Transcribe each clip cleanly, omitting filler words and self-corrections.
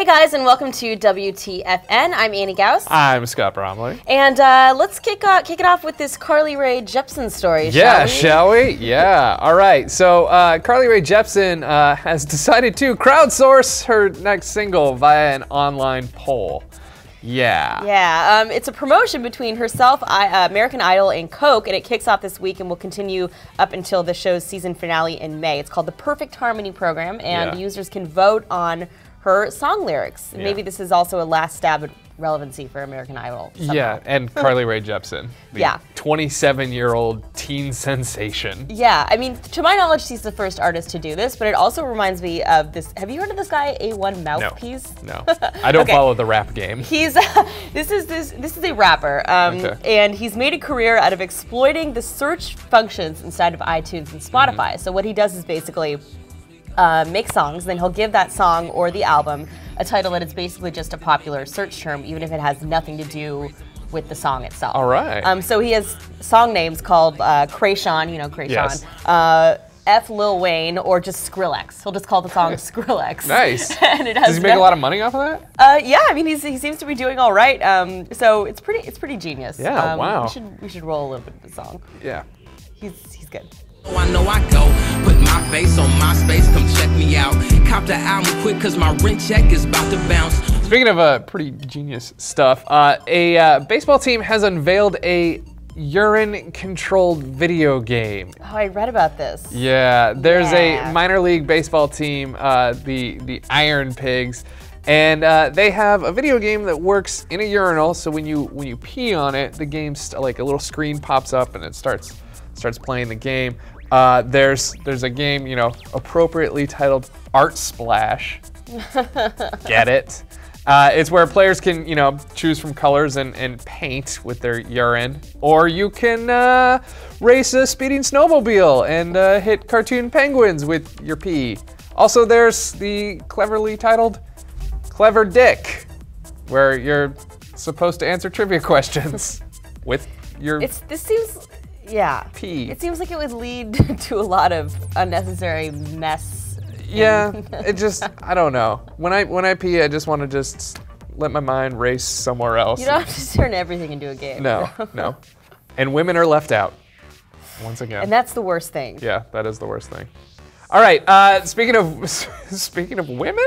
Hey guys, and welcome to WTFn. I'm Annie Gaus. I'm Scott Bromley. And let's kick it off with this Carly Rae Jepsen story, shall we? Yeah, all right. So Carly Rae Jepsen has decided to crowdsource her next single via an online poll. Yeah, it's a promotion between herself, American Idol, and Coke, and it kicks off this week and will continue up until the show's season finale in May. It's called the Perfect Harmony Program, and users can vote on her song lyrics. Maybe this is also a last stab at relevancy for American Idol. Somehow. Yeah, and Carly Rae Jepsen, the 27-year-old teen sensation. Yeah, I mean, to my knowledge, she's the first artist to do this, but it also reminds me of this. Have you heard of this guy, A1 Mouthpiece? No. I don't follow the rap game. He's this is a rapper, and he's made a career out of exploiting the search functions inside of iTunes and Spotify. So what he does is basically make songs, then he'll give that song or the album a title that is basically just a popular search term, even if it has nothing to do with the song itself. All right. So he has song names called Krayshawn, you know Krayshawn, F Lil Wayne, or just Skrillex. He'll just call the song Skrillex. Nice. And it has Does he make a lot of money off of that? Yeah, I mean he seems to be doing all right. So it's pretty genius. Yeah. Wow. We should roll a little bit of the song. Yeah. He's good. Oh, I know I go. Put my face on MySpace, come check me out. Cop the album quick, cause my rent check is about to bounce. Speaking of pretty genius stuff, a baseball team has unveiled a urine-controlled video game. Oh, I read about this. Yeah, there's a minor league baseball team, the Iron Pigs, and they have a video game that works in a urinal. So when you pee on it, the game's like a little screen pops up and it starts playing the game. There's a game, appropriately titled Art Splash. Get it? It's where players can, choose from colors and paint with their urine, or you can race a speeding snowmobile and hit cartoon penguins with your pee. Also, there's the cleverly titled Clever Dick, where you're supposed to answer trivia questions with your pee. It seems like it would lead to a lot of unnecessary mess. Yeah, I don't know. When I pee, I just want to let my mind race somewhere else. You don't have to turn everything into a game. No. And women are left out, once again. And that's the worst thing. Yeah, that is the worst thing. All right, speaking of women,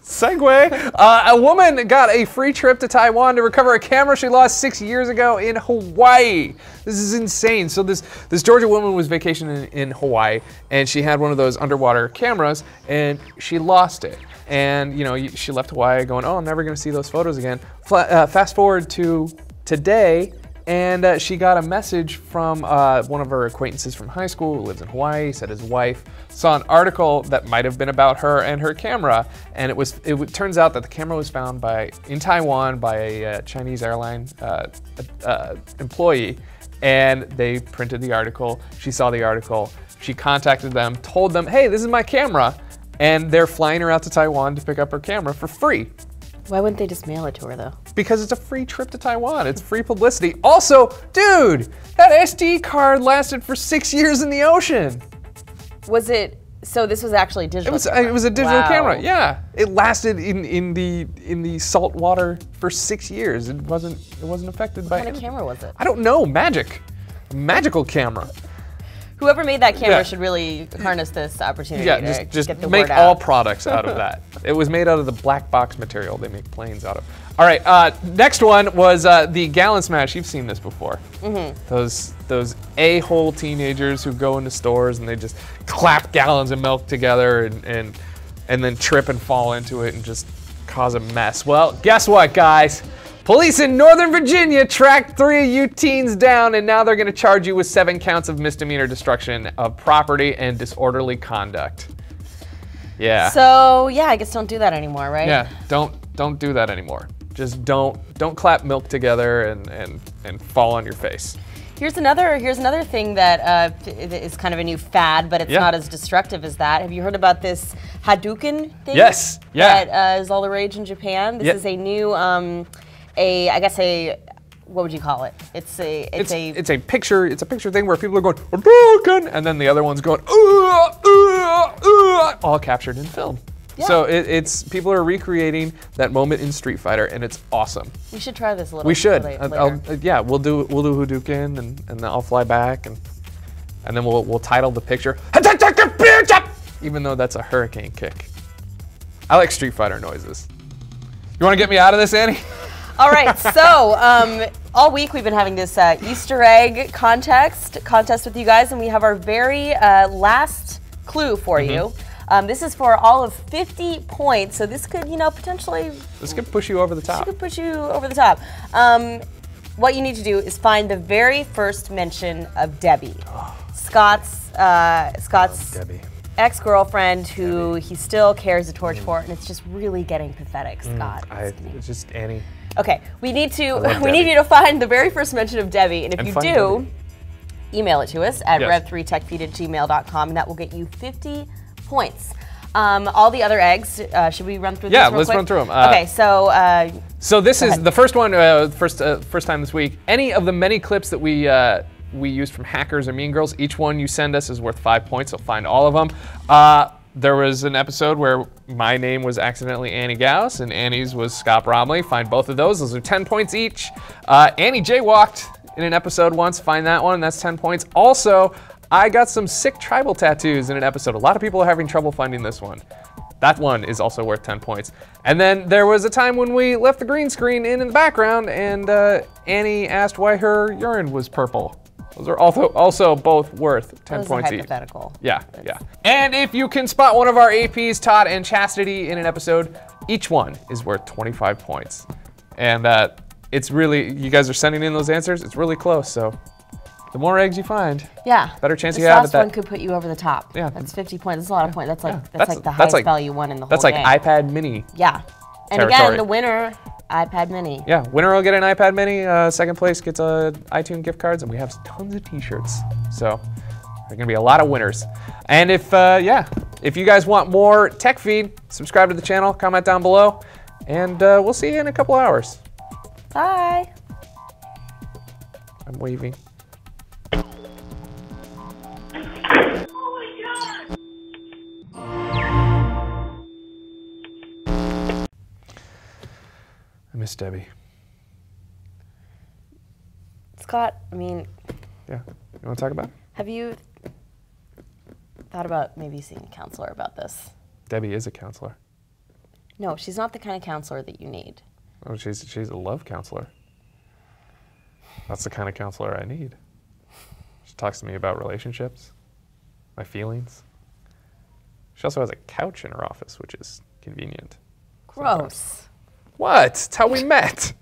segue. A woman got a free trip to Taiwan to recover a camera she lost 6 years ago in Hawaii. This is insane. So this Georgia woman was vacationing in Hawaii, and she had one of those underwater cameras, and she lost it. And she left Hawaii going, oh, I'm never gonna see those photos again. Fast forward to today, and she got a message from one of her acquaintances from high school who lives in Hawaii. Said his wife saw an article that might have been about her and her camera, and it turns out that the camera was found in Taiwan by a Chinese airline employee, and they printed the article. She saw the article. She contacted them, told them, hey, this is my camera, and they're flying her out to Taiwan to pick up her camera for free. Why wouldn't they just mail it to her, though? Because it's a free trip to Taiwan. It's free publicity. Also, dude, that SD card lasted for 6 years in the ocean. Was it? So this was actually a digital camera? It was a digital camera, yeah. It lasted in the salt water for 6 years. It wasn't affected by anything. What kind of camera was it? I don't know, a magical camera. Whoever made that camera should really harness this opportunity to just get the make word all out. products out of that. It was made out of the black box material they make planes out of. All right, next one was the Gallon Smash. You've seen this before. Those a-hole teenagers who go into stores and they just clap gallons of milk together and then trip and fall into it and just cause a mess. Well, guess what, guys? Police in Northern Virginia tracked 3 of you teens down, and now they're going to charge you with 7 counts of misdemeanor destruction of property and disorderly conduct. Yeah. So yeah, I guess don't do that anymore, right? Yeah, don't do that anymore. Just don't clap milk together and fall on your face. Here's another thing that is kind of a new fad, but it's not as destructive as that. Have you heard about this Hadouken thing? Yes. Yeah. That is all the rage in Japan. This is a new what would you call it? It's a picture thing where people are going Hadouken, and then the other one's going all captured in film. Yeah. So it's people are recreating that moment in Street Fighter, and it's awesome. We should try this a little. We should. Later. Yeah, we'll do Hadouken, and then I'll fly back, and then we'll title the picture. Even though that's a hurricane kick. I like Street Fighter noises. You want to get me out of this, Annie? All right, so all week we've been having this Easter egg contest with you guys, and we have our very last clue for you. This is for all of 50 points, so this could, potentially... This could push you over the top. This could push you over the top. What you need to do is find the very first mention of Debbie. Scott's Debbie. ex-girlfriend who he still carries a torch for, and it's just really getting pathetic, Scott. It's just Annie. Okay, we need you to find the very first mention of Debbie, and if you do, email it to us at rev3techfeed@gmail.com, and that will get you 50 points. All the other eggs, should we run through this real quick? Yeah, let's run through them. Okay, so... so this is the first one, first time this week. Any of the many clips that we used from Hackers or Mean Girls, each one you send us is worth 5 points, so find all of them. There was an episode where my name was accidentally Annie Gaus, and Annie's was Scott Bromley. Find both of those. Those are 10 points each. Annie jaywalked in an episode once. Find that one. That's 10 points. Also, I got some sick tribal tattoos in an episode. A lot of people are having trouble finding this one. That one is also worth 10 points. And then there was a time when we left the green screen in the background, and Annie asked why her urine was purple. Those are also both worth 10 points each. Hypothetical. Yeah. And if you can spot one of our APs, Todd and Chastity, in an episode, each one is worth 25 points. And it's really, you guys are sending in those answers, it's really close, so the more eggs you find, better chance you have at that. This last one could put you over the top. Yeah. That's 50 points. That's a lot of points. That's like the highest value one in the whole That's like game. iPad mini. Yeah. And territory. again, the winner, iPad mini. Yeah, winner will get an iPad mini. Second place gets iTunes gift cards, and we have tons of t-shirts. So there are gonna be a lot of winners. And if you guys want more Tech Feed, subscribe to the channel, comment down below, and we'll see you in a couple hours. Bye. I'm waving. I miss Debbie. Scott, I mean... Yeah, you want to talk about it? Have you thought about maybe seeing a counselor about this? Debbie is a counselor. No, she's not the kind of counselor that you need. Oh, she's a love counselor. That's the kind of counselor I need. She talks to me about relationships, my feelings. She also has a couch in her office, which is convenient. Gross. What? It's how we met.